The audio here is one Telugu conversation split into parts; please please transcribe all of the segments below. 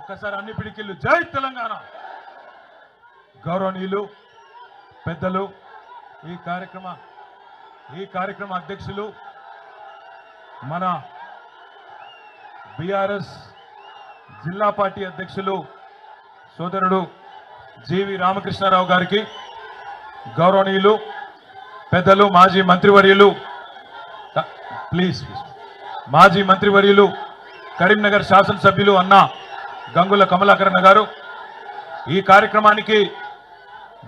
ఒక్కసారి అన్ని పిడికిళ్ళు జై తెలంగాణ. గౌరవనీయులు పెద్దలు, ఈ కార్యక్రమ అధ్యక్షులు మన బీఆర్ఎస్ జిల్లా పార్టీ అధ్యక్షులు సోదరుడు జీవి రామకృష్ణారావు గారికి, గౌరవనీయులు పెద్దలు మాజీ మంత్రివర్యులు కరీంనగర్ శాసనసభ్యులు అన్న గంగుల కమలాకరణ గారు, ఈ కార్యక్రమానికి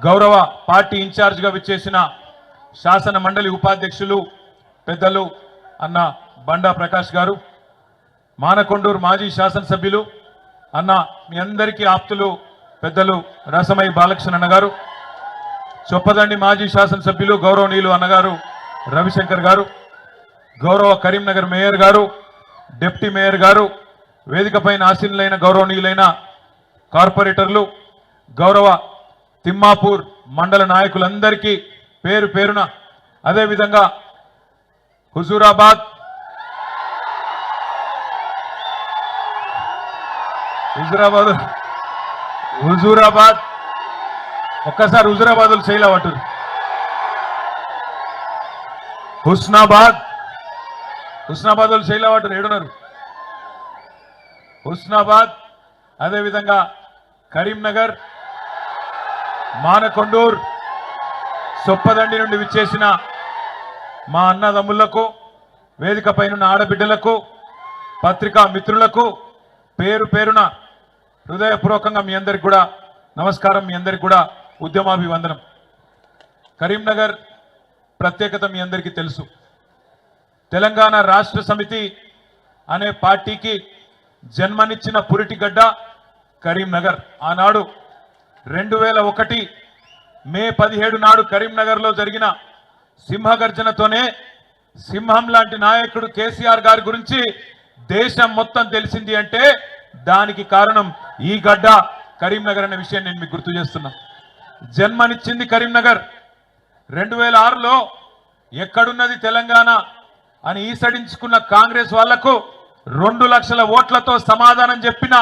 గౌరవ పార్టీ ఇన్ఛార్జిగా విచ్చేసిన శాసన మండలి ఉపాధ్యక్షులు పెద్దలు అన్న బండా ప్రకాష్ గారు, మానకొండూరు మాజీ శాసనసభ్యులు అన్న మీ అందరికీ ఆప్తులు పెద్దలు రసమై బాలకృష్ణ గారు, చొప్పదండి మాజీ శాసనసభ్యులు గౌరవనీయులు అన్నగారు రవిశంకర్ గారు, గౌరవ కరీంనగర్ మేయర్ గారు, డిప్యూటీ మేయర్ గారు, వేదికపైన ఆసీనులైన గౌరవనీయులైన కార్పొరేటర్లు, గౌరవ తిమ్మాపూర్ మండల నాయకులందరికీ పేరు పేరున, అదేవిధంగా హుజూరాబాద్ ఒక్కసారి హుజూరాబాద్ శైలవటు, హుస్నాబాద్ శైలవటు ఏడున్నారు, హుస్నాబాద్, అదేవిధంగా కరీంనగర్, మానకొండూర్, సొప్పదండి నుండి విచ్చేసిన మా అన్నదమ్ములకు, వేదిక పైన ఆడబిడ్డలకు, పత్రికా మిత్రులకు పేరు పేరున హృదయపూర్వకంగా మీ అందరికి కూడా నమస్కారం, మీ అందరికి కూడా ఉద్యమాభివందనం. కరీంనగర్ ప్రత్యేకత మీ అందరికీ తెలుసు. తెలంగాణ రాష్ట్ర సమితి అనే పార్టీకి జన్మనిచ్చిన పురిటిగడ్డ కరీంనగర్. ఆనాడు 2001 మే 17 నాడు కరీంనగర్లో జరిగిన సింహగర్జనతోనే సింహం లాంటి నాయకుడు కేసీఆర్ గారి గురించి దేశం మొత్తం తెలిసింది అంటే దానికి కారణం ఈ గడ్డ కరీంనగర్ అనే విషయం నేను మీకు గుర్తు చేస్తున్నా. జన్మనిచ్చింది కరీంనగర్. 2006లో ఎక్కడున్నది తెలంగాణ అని ఈసడించుకున్న కాంగ్రెస్ వాళ్లకు 2 లక్షల ఓట్లతో సమాధానం చెప్పిన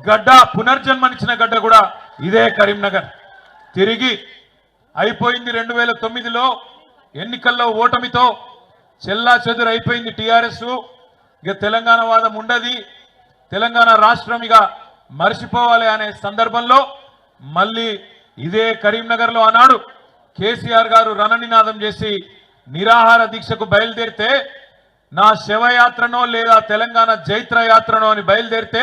గడ్డ, పునర్జన్మనిచ్చిన గడ్డ కూడా ఇదే కరీంనగర్. తిరిగి అయిపోయింది 2009లో ఎన్నికల్లో ఓటమితో చెల్లా చెదురు అయిపోయింది టీఆర్ఎస్. ఇక తెలంగాణ వాదం ఉండది, తెలంగాణ రాష్ట్రం ఇక మర్చిపోవాలి అనే సందర్భంలో మళ్ళీ ఇదే కరీంనగర్లో ఆనాడు కేసీఆర్ గారు రణనినాదం చేసి నిరాహార దీక్షకు బయలుదేరితే, నా శవయాత్రనో లేదా తెలంగాణ జైత్ర యాత్రనో అని బయలుదేరితే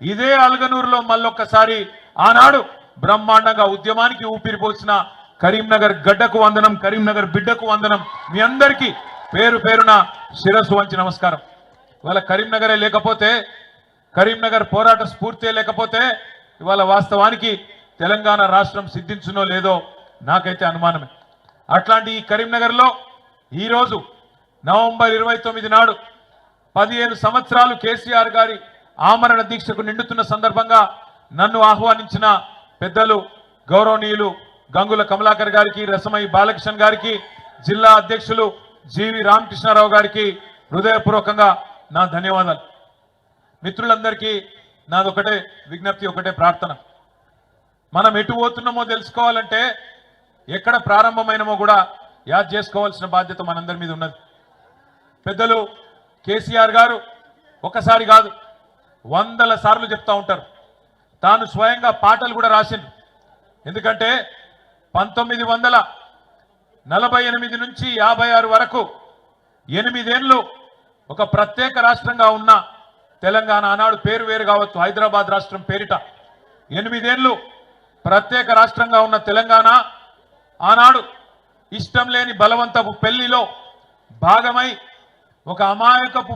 ఇదే అల్గనూరులో మళ్ళొక్కసారి ఆనాడు బ్రహ్మాండంగా ఉద్యమానికి ఊపిరిపోసిన కరీంనగర్ గడ్డకు వందనం, కరీంనగర్ బిడ్డకు వందనం. మీ అందరికీ పేరు పేరున శిరస్సు వంచి నమస్కారం. ఇవాళ కరీంనగరే లేకపోతే, కరీంనగర్ పోరాట స్ఫూర్తే లేకపోతే ఇవాళ వాస్తవానికి తెలంగాణ రాష్ట్రం సిద్ధించునో లేదో నాకైతే అనుమానమే. అట్లాంటి ఈ కరీంనగర్లో ఈరోజు నవంబర్ 29 నాడు 15 సంవత్సరాలు కేసీఆర్ గారి ఆమరణ దీక్షకు నిండుతున్న సందర్భంగా నన్ను ఆహ్వానించిన పెద్దలు గౌరవనీయులు గంగుల కమలాకర్ గారికి, రసమై బాలకృష్ణ గారికి, జిల్లా అధ్యక్షులు జీవి రామకృష్ణారావు గారికి హృదయపూర్వకంగా నా ధన్యవాదాలు. మిత్రులందరికీ నాదొకటే విజ్ఞప్తి, ఒకటే ప్రార్థన. మనం ఎటు పోతున్నామో తెలుసుకోవాలంటే, ఎక్కడ ప్రారంభమైనమో కూడా యాద్ చేసుకోవాల్సిన బాధ్యత మనందరి మీద ఉన్నది. పెద్దలు కేసీఆర్ గారు ఒకసారి కాదు 100 సార్లు చెప్తా ఉంటారు. తాను స్వయంగా పాటలు కూడా రాసిండు. ఎందుకంటే 1948 నుంచి 56 వరకు 8 ఏళ్ళు ఒక ప్రత్యేక రాష్ట్రంగా ఉన్న తెలంగాణ, ఆనాడు పేరు వేరు కావచ్చు, హైదరాబాద్ రాష్ట్రం పేరిట 8 ఏళ్ళు ప్రత్యేక రాష్ట్రంగా ఉన్న తెలంగాణ ఆనాడు ఇష్టం లేని బలవంతపు పెళ్లిలో భాగమై ఒక అమాయకపు